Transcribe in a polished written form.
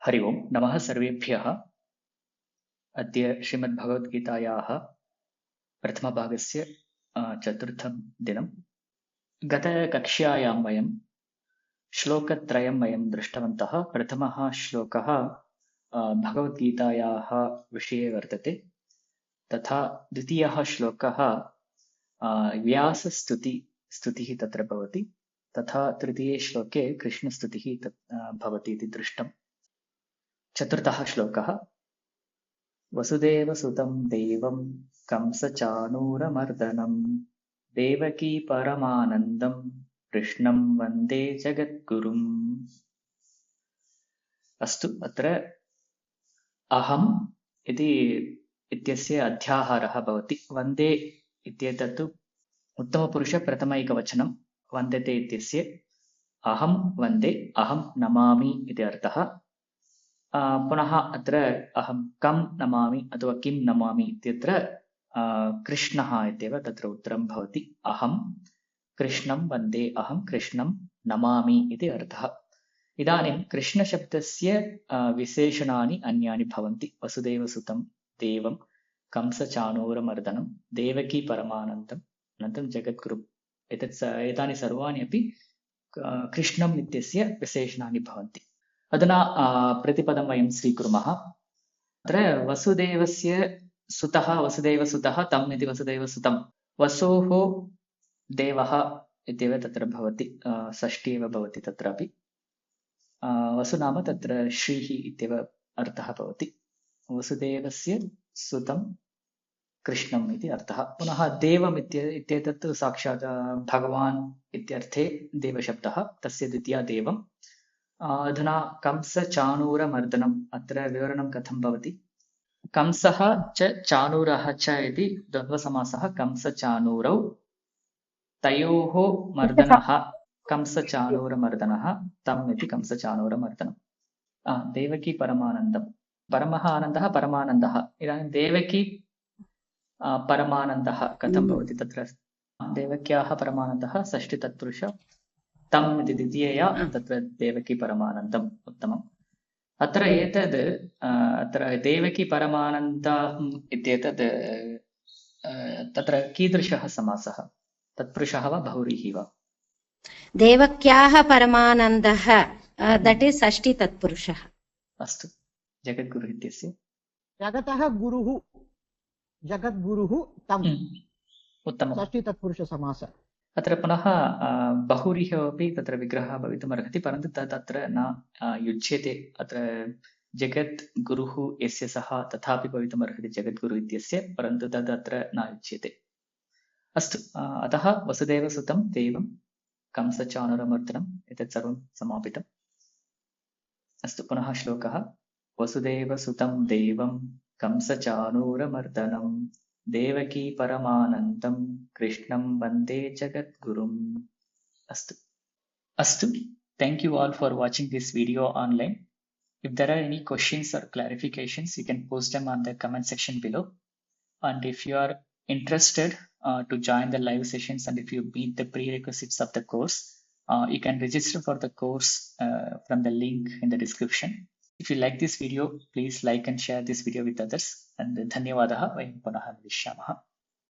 हरि ओम् नमः सर्वेभ्यः। अद्य श्रीमद्भगवद्गीतायाः प्रथमभागस्य चतुर्थं दिनं। गतकक्ष्यायां वयं श्लोकत्रयं वयं दृष्टवन्तः। प्रथमः श्लोकः भगवद्गीतायाः विषये वर्तते, तथा द्वितीयः श्लोकः व्यासस्तुतिः तत्र भवति, तथा तृतीये श्लोके कृष्णस्तुतिः भवति इति दृष्टम्। चतुर्थः श्लोकः वसुदेवसुतं देवं कंसचाणूरमर्दनं देवकी परमानन्दं कृष्णं वन्दे जगद्गुरुम्। अस्तु, अत्र अहम् इत्यस्य अध्याहारः भवति। वन्दे इत्येतत् उत्तमपुरुषप्रथमैकवचनं। वन्दते इत्यस्य अहं वन्दे, अहं नमामि इति अर्थः। पुनः अत्र अहं कं नमामि अथवा किं नमामि इत्यत्र कृष्णः इत्येव तत्र उत्तरं भवति। अहं कृष्णं वन्दे, अहं कृष्णं नमामि इति अर्थः। इदानीं कृष्णशब्दस्य विशेषणानि अन्यानि भवन्ति। वसुदेवसुतं देवं कंसचाणूरमर्दनं देवकी परमानन्दम् अनन्तरं जगद्गुरुम्। एतानि सर्वाणि अपि कृष्णम् इत्यस्य विशेषणानि भवन्ति। अधुना प्रतिपदं वयं स्वीकुर्मः। अत्र वसुदेवस्य सुतः वसुदेवसुतः तम् इति वसुदेवसुतं। वसोः देवः इत्येव तत्र भवति, षष्ठी एव भवति तत्रापि। वसु नाम तत्र श्रीः इत्येव अर्थः भवति। वसुदेवस्य सुतं कृष्णम् इति अर्थः। पुनः देवम् इत्येतत् साक्षात् भगवान् इत्यर्थे देवशब्दः, तस्य द्वितीया देवम्। अधुना कंसचाणूरमर्दनम्, अत्र विवरणं कथं भवति। कंसः च चाणूरः च इति द्वन्द्वसमासः। कंसचाणूरौ तयोः मर्दनः, कंसचाणूरमर्दनः तम् इति कंसचाणूरमर्दनम्। देवकी परमानन्दं, परमः आनन्दः परमानन्दः। इदानीं देवकी परमानन्दः कथं भवति तत्र। देवक्याः परमानन्दः षष्ठी तत्पुरुष, तम् इति द्वितीयया तत्र देवकी परमानन्दम्। उत्तमम्। अत्र अत्र देवकी परमानन्दम् इत्येतत् तत्र कीदृशः समासः, तत्पुरुषः वा बहुव्रीहि वा। देवक्याः परमानन्दः, दट् इस् षष्ठी तत्पुरुषः। अस्तु, जगद्गुरुः इत्यस्य जगतः गुरुः, जगद्गुरुः तम्, उत्तमं, षष्ठी तत्पुरुषसमास। अत्र पुनः बहुव्रीः अपि तत्र विग्रहः भवितुमर्हति, परन्तु तत्र न युज्यते। अत्र जगद्गुरुः यस्य सः तथापि भवितुमर्हति जगद्गुरुः इत्यस्य, परन्तु तद् अत्र न युज्यते। अस्तु, अतः वसुदेवसुतं देवं कंसचाणूरमर्दनम् एतत् सर्वं समापितम्। अस्तु, पुनः श्लोकः वसुदेवसुतं देवं कंसचाणूरमर्दनं देवकी परमानन्दं कृष्णं वन्दे जगद्गुरुम्। अस्तु, thank you all for watching this video online. If there are any questions or clarifications, you can post them on the comment section below. And if you are interested to join the live sessions, and if you meet the prerequisites of the course, you can register for the course from the link in the description. If you like this video, please like and share this video with others. And धन्यवादः। वयं पुनः मिलिष्यामः।